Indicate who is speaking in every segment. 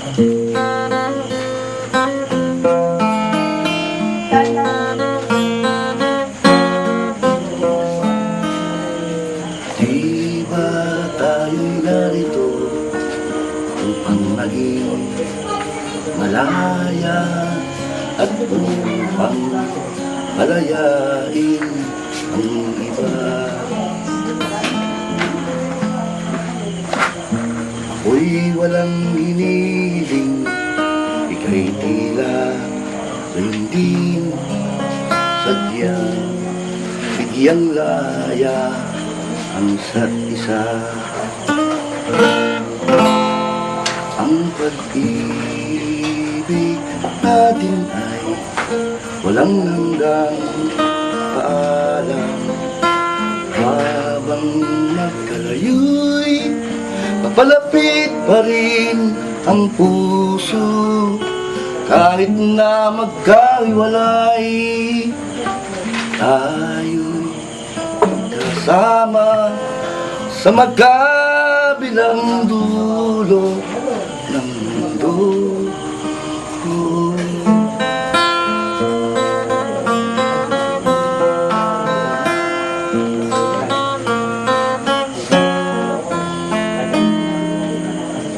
Speaker 1: Di ba tayo'y narito upang maging malaya at upang palayain ang iba? Ako'y walang hiniling, ika'y tila hindi sadyang bigyang laya ang isa't isa. Ang pag-ibig natin ay walang hanggang paalam. Habang magkalayo'y papalapit pa rin ang puso. Kahit na magkahiwalay, tayo'y magkasama sa magkabilang dulo ng mundo.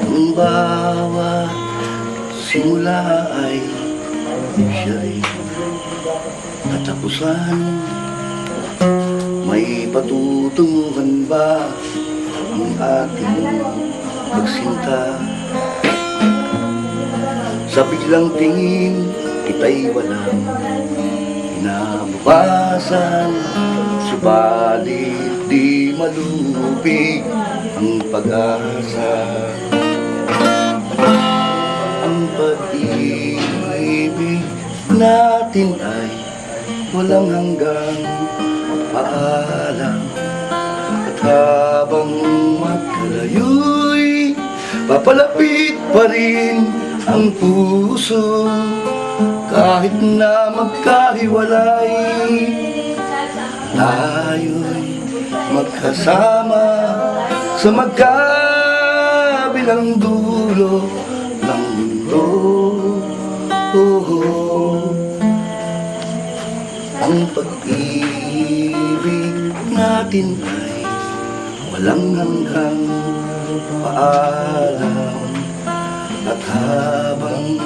Speaker 1: Ang bawat simula ay siya'y katapusan. May patutunguhan ba ang ating pagsinta? Sa biglang tingin, kita'y walang inabukasan. Subalit di malubig ang pag-asa. Ang pag-ibig natin ay walang hanggang paalam. At habang magkalayo'y papalapit pa rin ang puso. Kahit na magkahiwalay, tayo'y magkasama sa magkabilang dulo ng mundo. Ang pag-ibig natin ay walang hanggang paalam. At habang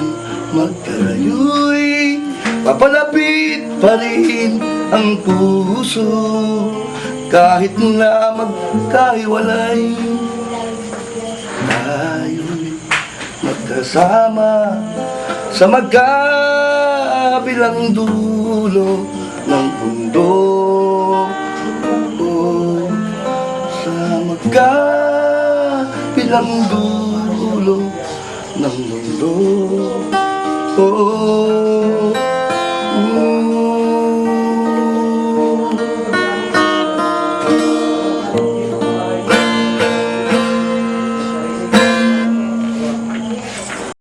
Speaker 1: magkalayo'y papalapit pa rin ang puso. Kahit na magkahiwalay, tayo'y magkasama sa magkabilang dulo ng mundo. Sa magkabilang dulo ng mundo.